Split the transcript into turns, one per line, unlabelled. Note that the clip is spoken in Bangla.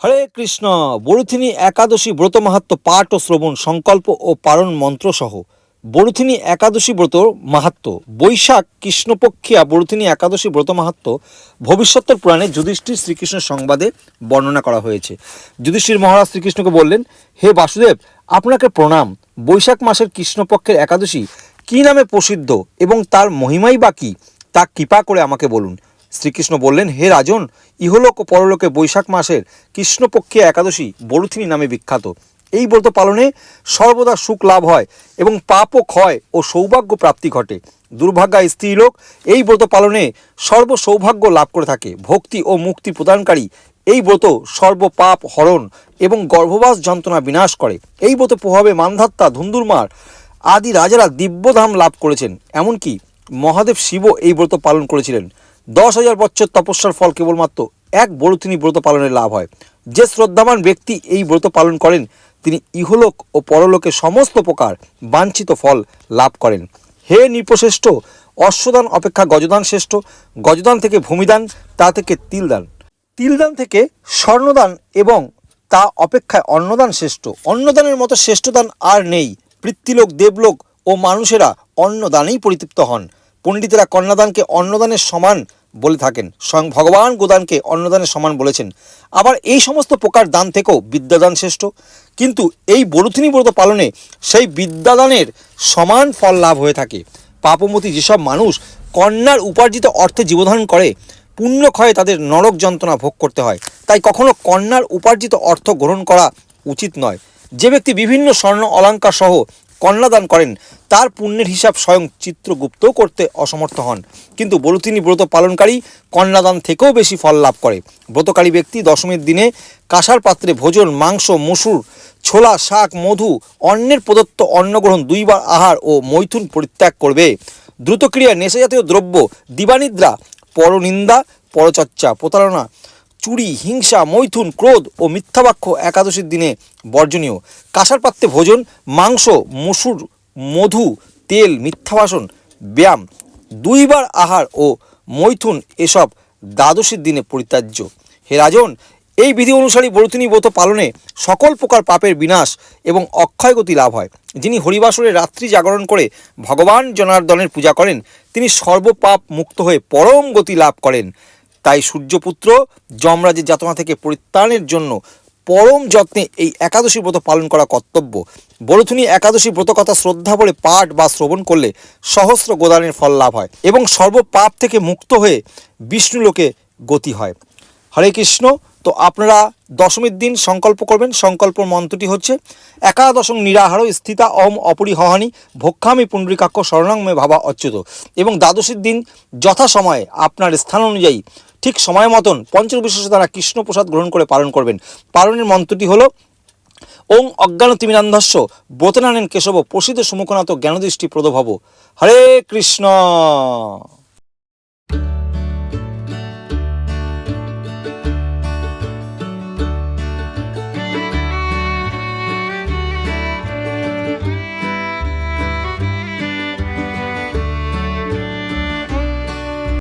হরে কৃষ্ণ। বরুথিনী একাদশী ব্রত মাহাত্ম্য পাঠ ও শ্রবণ, সংকল্প ও পারণ মন্ত্র সহ বরুথিনী একাদশী ব্রত মাহাত্ম্য। বৈশাখ কৃষ্ণপক্ষিয়া বরুথিনী একাদশী ব্রত মাহাত্ম্য ভবিষ্যত্তর পুরাণে যুধিষ্ঠির শ্রীকৃষ্ণ সংবাদে বর্ণনা করা হয়েছে। যুধিষ্ঠির মহারাজ শ্রীকৃষ্ণকে বললেন, হে বাসুদেব, আপনাকে প্রণাম। বৈশাখ মাসের কৃষ্ণপক্ষের একাদশী কী নামে প্রসিদ্ধ এবং তার মহিমাই বা কী, তা কৃপা করে আমাকে বলুন। শ্রীকৃষ্ণ বললেন, হে রাজন, ইহলোক ও পরলোকে বৈশাখ মাসের কৃষ্ণপক্ষে একাদশী বরুথিনী নামে বিখ্যাত। এই ব্রত পালনে সর্বদা সুখ লাভ হয় এবং পাপও ক্ষয় ও সৌভাগ্য প্রাপ্তি ঘটে। দুর্ভাগ্যা স্ত্রীলোক এই ব্রত পালনে সর্ব সৌভাগ্য লাভ করে থাকে। ভক্তি ও মুক্তি প্রদানকারী এই ব্রত সর্বপাপ হরণ এবং গর্ভবাস যন্ত্রণা বিনাশ করে। এই ব্রত প্রভাবে মান্ধাত্তা, ধুন্ধুরমার আদি রাজারা দিব্যধাম লাভ করেছেন। এমনকি মহাদেব শিবও এই ব্রত পালন করেছিলেন। 10,000 বছর তপস্যার ফল কেবলমাত্র এক বরুথিনী ব্রত পালনের লাভ হয়। যে শ্রদ্ধাবান ব্যক্তি এই ব্রত পালন করেন তিনি ইহলোক ও পরলোকে সমস্ত প্রকার বাঞ্ছিত ফল লাভ করেন। হে নৃপশ্রেষ্ঠ, অশ্বদান অপেক্ষা গজদান শ্রেষ্ঠ। গজদান থেকে ভূমিদান, তা থেকে তিলদান, তিলদান থেকে স্বর্ণদান এবং তা অপেক্ষায় অন্নদান শ্রেষ্ঠ। অন্নদানের মতো শ্রেষ্ঠ দান আর নেই। পৃথ্বীলোক, দেবলোক ও মানুষেরা অন্নদানেই পরিতৃপ্ত হন। পণ্ডিতেরা কন্যাদানকে অন্নদানের সমান বলে থাকেন। স্বয়ং ভগবান গোদানকে অন্নদানের সমান বলেছেন। আবার এই সমস্ত প্রকার দান থেকেও বিদ্যাদান শ্রেষ্ঠ। কিন্তু এই বরুথিনী ব্রত পালনে সেই বিদ্যাদানের সমান ফল লাভ হয়ে থাকে। পাপমতী যেসব মানুষ কন্যার উপার্জিত অর্থে জীবধারণ করে, পুণ্যক্ষয়ে তাদের নরক যন্ত্রণা ভোগ করতে হয়। তাই কখনো কন্যার উপার্জিত অর্থ গ্রহণ করা উচিত নয়। যে ব্যক্তি বিভিন্ন স্বর্ণ অলঙ্কার সহ কন্যাদান করেন তার পুণ্যের হিসাব স্বয়ং চিত্রগুপ্তও করতে অসমর্থ হন। কিন্তু বরুথিনী ব্রত পালনকারী কন্যাদান থেকেও বেশি ফল লাভ করে। ব্রতকারী ব্যক্তি দশমীর দিনে কাঁসার পাত্রে ভোজন, মাংস, মসুর, ছোলা, শাক, মধু, অন্যের প্রদত্ত অন্নগ্রহণ, 2 বার আহার ও মৈথুন পরিত্যাগ করবে। দ্রুতক্রিয়া, নেশাজাতীয় দ্রব্য, দিবানিদ্রা, পরনিন্দা, পরচর্চা, প্রতারণা, চুরি, হিংসা, মৈথুন, ক্রোধ ও মিথ্যাবাক্য একাদশীর দিনে বর্জনীয়। কাঁসার পাত্রে ভোজন, মাংস, মসুর, মধু, তেল, মিথ্যাভাষণ, ব্যায়াম, 2 বার আহার ও মৈথুন এসব দ্বাদশীর দিনে পরিত্যাজ্য। হে রাজন, এই বিধি অনুসারী বরুথিনী ব্রত পালনে সকল প্রকার পাপের বিনাশ এবং অক্ষয়গতি লাভ হয়। যিনি হরিবাসরে রাত্রি জাগরণ করে ভগবান জনার্দনের পূজা করেন তিনি সর্বপাপ মুক্ত হয়ে পরম গতি লাভ করেন। তাই সূর্যপুত্র যমরাজের যাতনা থেকে পরিত্রাণের জন্য পরম যত্নে এই একাদশী ব্রত পালন করা কর্তব্য। বরুথিনী একাদশী ব্রতকথা শ্রদ্ধা বলে পাঠ বা শ্রবণ করলে সহস্র গোদানের ফল লাভ হয় এবং সর্বপাপ থেকে মুক্ত হয়ে বিষ্ণুলোকে গতি হয়। হরে কৃষ্ণ। তো আপনারা দশমীর দিন সংকল্প করবেন। সংকল্প মন্ত্রটি হচ্ছে, একাদশং নিরাহার স্থিতা অহম অপরিহহানি ভক্ষামি পুণ্ডরিকাক্ষ শরণং মে ভাবা অচ্যুত। এবং দ্বাদশীর দিন যথাসময়ে আপনার স্থান অনুযায়ী ঠিক সময় মতন পঞ্চবিশেষ দ্বারা কৃষ্ণপ্রসাদ গ্রহণ করে পালন করবেন। পালনের মন্ত্রটি হলো, ওং অজ্ঞানতিমিরান্ধস্য ব্রতনানেন কেশব প্রসিদ্ধ সুমুখনাথ জ্ঞানদৃষ্টি প্রদভব। হরে কৃষ্ণ।